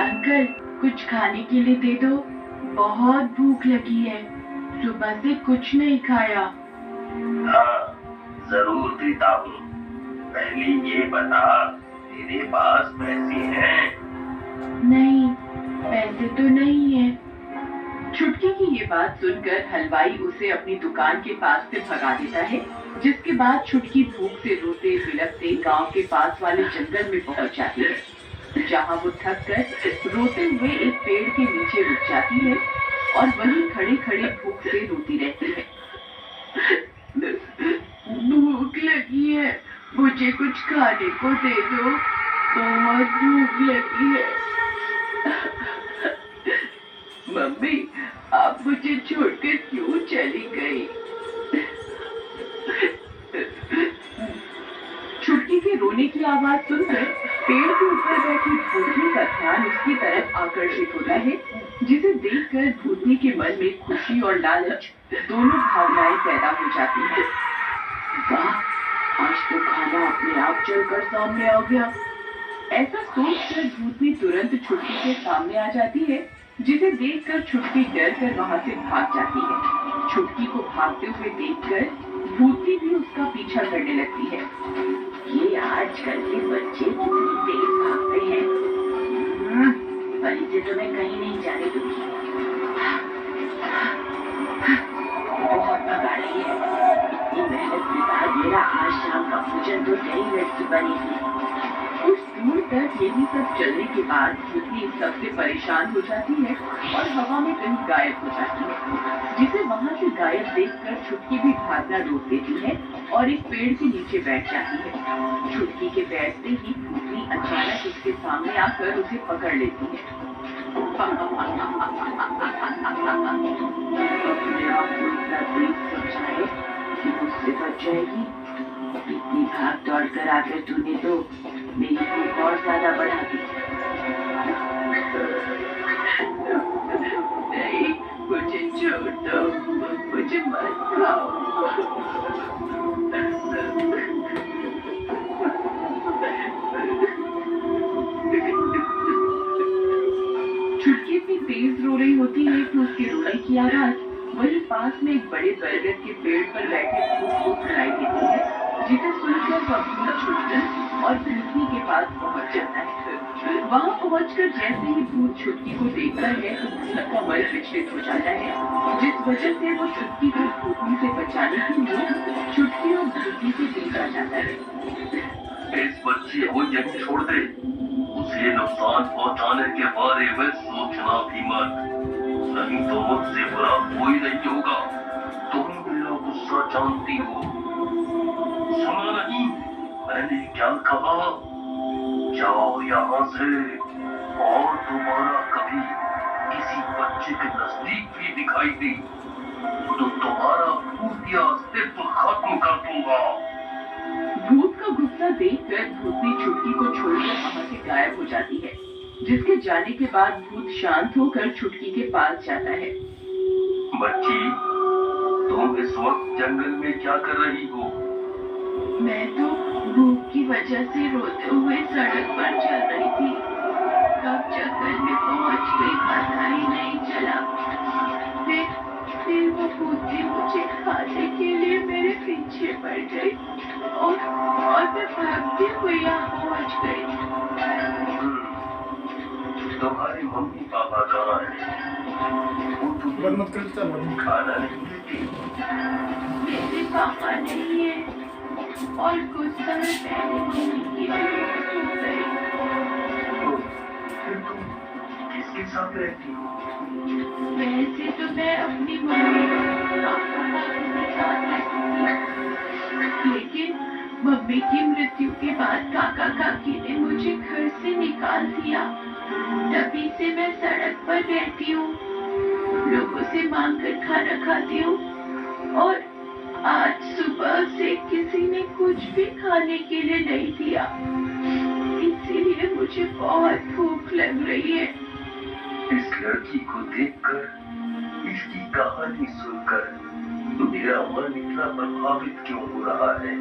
Uncle, कुछ खाने के लिए दे दो। बहुत भूख लगी है, सुबह से कुछ नहीं खाया। हाँ, जरूर देता हूँ। पहले ये बता, तेरे पास पैसे हैं? नहीं, पैसे तो नहीं है। छुटकी की ये बात सुनकर हलवाई उसे अपनी दुकान के पास से भगा देता है, जिसके बाद छुटकी भूख से रोते बिलखते गांव के पास वाले जंगल में पहुंच जाती है, जहां वो थक कर रोते हुए एक पेड़ के नीचे रुक जाती है और वहीं खड़े खड़े भूख से रोती रहती है। भूख लगी है, मुझे कुछ खाने को दे दो, बहुत भूख लगी है। मम्मी, आप मुझे छोड़कर क्यों चली गई? छुटकी के रोने की आवाज सुनकर पेड़ के ऊपर बैठी भूतनी का ध्यान उसकी तरफ आकर्षित होता है, जिसे देखकर भूतनी के मन में खुशी और लालच दोनों भावनाएं पैदा हो जाती हैं। वाह, आज तो खाना अपने आप चलकर सामने आ गया। ऐसा सोचकर भूतनी तुरंत छुटकी के सामने आ जाती है, जिसे देखकर छुटकी डर कर वहां से भाग जाती है। छुटकी को भागते हुए देखकर भूतनी भी उसका पीछा करने लगती है। ये आजकल के बच्चे कितनी तेज भागते हैं। पर इसे तो मैं कहीं नहीं जाने दूंगी। बहुत भगा रही है। इतनी मेहनत के बाद मेरा आज शाम का भोजन तो तेरी लड़की बनेगी। कुछ दूर तक यही सब चलने के बाद भूतनी सबसे परेशान हो जाती है और हवा में कहीं गायब हो जाती है, जिसे वहां से गायब देखकर छुटकी भी भागना रोक देती है और एक पेड़ के नीचे बैठ जाती है। छुटकी के बैठते ही भूतनी अचानक उसके सामने आकर उसे पकड़ लेती है। अपने आप को इतना तेज समझाए कि मुझसे बच जाएगी। इतनी भाग दौड़ कर आकर तूने तो मेरी भूख और ज्यादा बढ़ा दी। नहीं, मुझे छोड़ दो, मुझे मत खाओ। छुटकी इतनी तेज रो रही होती है कि उसके रोने की आवाज वहीं पास में एक बड़े बरगद के पेड़ पर बैठे भूत को सुनाई देती है, जिसे सुनकर वह भूत छुटकर और भूतनी के पास पहुंच जाता है। वहां पहुंचकर जैसे ही भूत छुटकी को देखता है, उसका मन विचलित हो जाता है, जिस वजह से वो छुटकी को भूतनी से बचाने के लिए छुटकी और भूतनी से पीछा जाता है। इस बच्चे को यहीं छोड़ दे। उसे नुकसान पहुंचाने के बारे में सोचना भी मत, नहीं तो मुझसे बुरा कोई नहीं होगा। तुम मेरा गुस्सा जानती हो। सुना नहीं मैंने क्या कहा? जाओ यहाँ से और दोबारा कभी किसी बच्चे के नजदीक भी दिखाई दी तो तुम्हारा भूतिया अस्तित्व खत्म कर दूंगा। भूत का गुस्सा देखकर भूतनी छुटकी को छोड़कर वहां से गायब हो जाती है, जिसके जाने के बाद भूत शांत होकर छुटकी के पास जाता है। बच्ची, तुम इस वक्त जंगल में क्या कर रही हो? मैं तो भूख की वजह से रोते हुए सड़क पर चल रही थी। कब जंगल में पहुंच गई पता ही नहीं चला। फिर वो भूतनी मुझे खाने के लिए मेरे पीछे पड़ गई और मैं भागती हुई यहाँ पहुंच गई। तुम्हारी मम्मी पापा कहाँ हैं? वो तुम्हें खाना नहीं देती? मेरे पापा नहीं है और कुछ समय पहले मम्मी की मौत हो गई। फिर तुम किसके साथ रहती हो? वैसे तो मैं अपनी मम्मी और पापा के साथ रहती हूँ, लेकिन मम्मी की मृत्यु के बाद काका काकी ने मुझे घर से निकाल दिया। तभी से मैं सड़क पर रहती हूँ, लोगों से मांगकर खाना खाती हूँ और आज सुबह से किसी ने कुछ भी खाने के लिए नहीं दिया, इसीलिए मुझे बहुत भूख लग रही है। इस लड़की को देखकर, इसकी कहानी सुनकर मेरा मन इतना प्रभावित क्यों हो रहा है?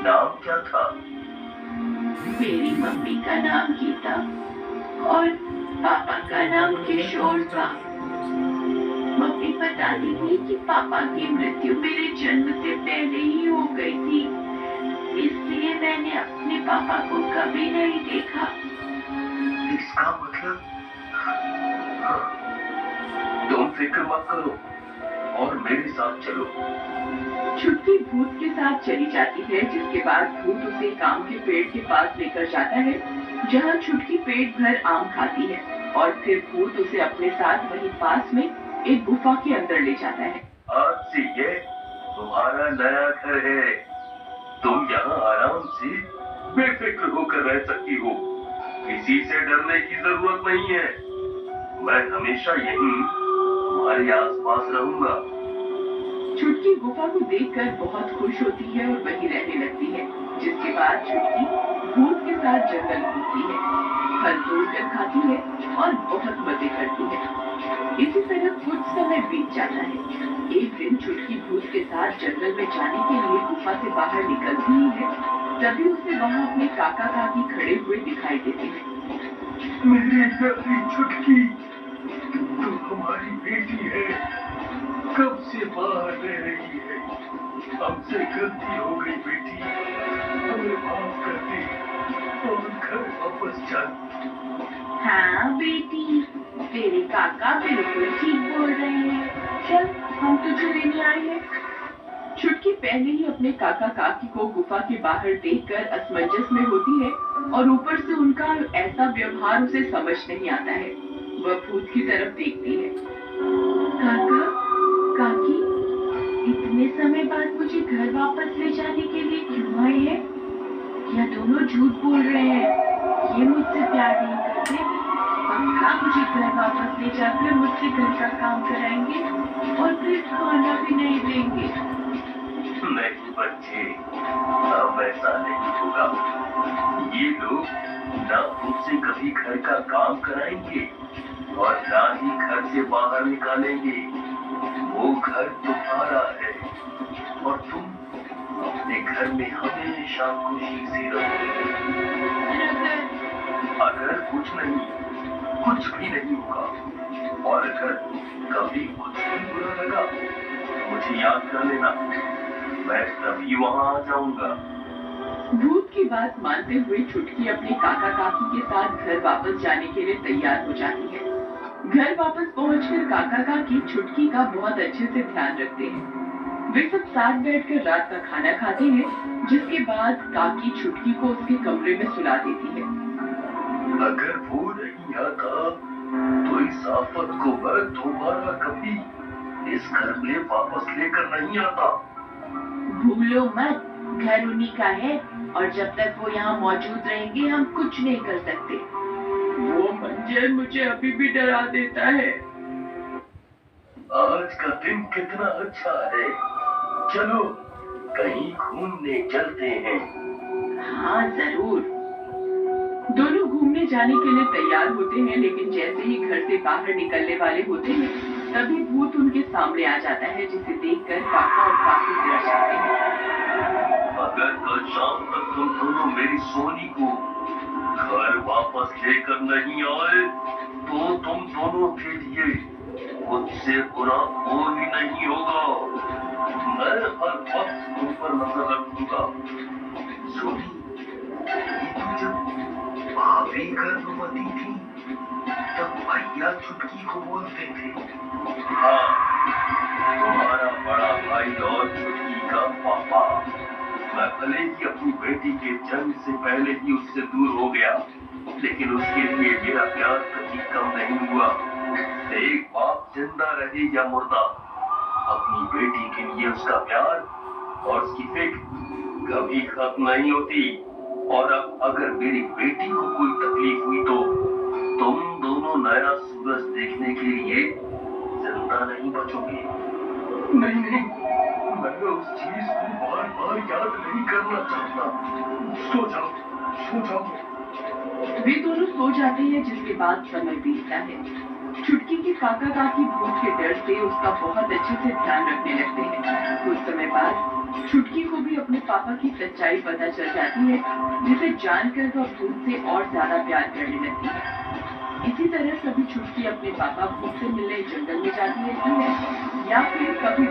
नाम क्या था? मेरी मम्मी का नाम गीता और पापा का नाम किशोर था। मम्मी बताती थी कि पापा की मृत्यु मेरे जन्म से पहले ही हो गई थी, इसलिए मैंने अपने पापा को कभी नहीं देखा। इसका मतलब? तुम फिक्र मत करो और मेरे साथ चलो। छुटकी भूत के साथ चली जाती है, जिसके बाद भूत उसे एक आम के पेड़ के पास लेकर जाता है, जहाँ छुटकी पेट भर आम खाती है और फिर भूत उसे अपने साथ वहीं पास में एक गुफा के अंदर ले जाता है। आज से ये तुम्हारा नया घर है। तुम यहाँ आराम से बेफिक्र होकर रह सकती हो। किसी से डरने की जरूरत नहीं है। मैं हमेशा यहीं तुम्हारे आसपास रहूंगा। छुटकी गुफा को देखकर बहुत खुश होती है और वहीं रहने लगती है, जिसके बाद छुटकी भूत के साथ जंगल घूमती है, फल तोड़कर खाती है और बहुत मजे करती है। इसी तरह कुछ समय बीत जाता है। एक दिन छुटकी भूत के साथ जंगल में जाने के लिए गुफा से बाहर निकलती ही है, तभी उसे वहाँ अपने काका काकी खड़े हुए दिखाई देते हैं। मेरी प्यारी छुटकी, तुम हमारी बेटी है। कब से बाहर रह रही है? हमसे गलती हो गई बेटी, हमें माफ कर दे और घर वापस चल। हाँ बेटी, तेरे काका बिल्कुल ठीक बोल रहे हैं। चल, हम तुझे लेने आए हैं। छुटकी पहले ही अपने काका काकी को गुफा के बाहर देखकर असमंजस में होती है और ऊपर से उनका ऐसा व्यवहार उसे समझ नहीं आता है। वह भूत की तरफ देखती है। काका, काकी, इतने समय बाद मुझे घर वापस ले जाने के लिए क्यों आए हैं? या दोनों झूठ बोल रहे हैं? ये मुझसे प्यार नहीं करते, पक्का मुझे घर वापस ले जाकर मुझसे घर का काम कराएंगे और फिर खाना भी नहीं देंगे। नहीं बच्चे, अब ऐसा नहीं होगा। ये लोग ना तुमसे कभी घर का काम कराएंगे और ना ही घर से बाहर निकालेंगे। वो घर तुम्हारा है और तुम अपने घर में हमेशा खुशी से रहोगे। अगर कुछ भी नहीं होगा और अगर कभी कुछ भी बुरा लगा मुझे याद कर लेना, मैं तभी वहाँ आ जाऊंगा। भूत की बात मानते हुए छुटकी अपने काका काकी के साथ घर वापस जाने के लिए तैयार हो जाती है। घर वापस पहुंचकर काका काकी छुटकी का बहुत अच्छे से ध्यान रखते हैं। वे सब साथ बैठकर रात का खाना खाते हैं, जिसके बाद काकी छुटकी को उसके कमरे में सुला देती है। अगर वो नहीं आता तो इस आफत को मैं दोबारा कभी इस घर में वापस लेकर नहीं आता। भूलो मत, घर उन्हीं का है और जब तक वो यहाँ मौजूद रहेंगे हम कुछ नहीं कर सकते। वो मंजर मुझे अभी भी डरा देता है। आज का दिन कितना अच्छा है, चलो कहीं घूमने चलते हैं। हाँ जरूर। दोनों घूमने जाने के लिए तैयार होते हैं, लेकिन जैसे ही घर से बाहर निकलने वाले होते हैं तभी भूत उनके सामने आ जाता है, जिसे देखकर काका और काकी डर जाते हैं। अगर कल शाम तक तुम दोनों मेरी सोनी को घर वापस लेकर नहीं आए तो तुम दोनों के लिए मुझसे बुरा कोई नहीं होगा। मैं हर वक्त तुम पर नजर रखूंगा। सोनी, तुम जब भाभी गर्भवती थी तब भैया छुटकी को बोलते थे। हाँ, तुम्हारा बड़ा भाई और छुटकी का पापा। मैं भले ही अपनी बेटी के जन्म से पहले ही उससे दूर हो गया, लेकिन उसके लिए मेरा प्यार कभी कम नहीं हुआ। एक बाप जिंदा रहे या मुर्दा, अपनी बेटी के लिए उसका प्यार और उसकी फिक्र कभी खत्म नहीं होती। और अब अगर मेरी बेटी को कोई तकलीफ हुई तो तुम दोनों नया सूरज देखने के लिए जिंदा नहीं बचोगे। नहीं, मैं उस चीज को बार बार याद नहीं करना चाहता। सो जाओ। वे दोनों सो जाते हैं, जिसके बाद समय बीतता है। छुटकी के काका काकी भूत के डर से उसका बहुत अच्छे से ध्यान रखने लगते हैं। कुछ समय बाद छुटकी को भी अपने पापा की सच्चाई पता चल जाती है, जिसे जानकर वह भूत से और ज्यादा प्यार करने लगती है। इसी तरह कभी छुटकी अपने पापा भूत से मिलने जंगल में जाती रहती है, या फिर कभी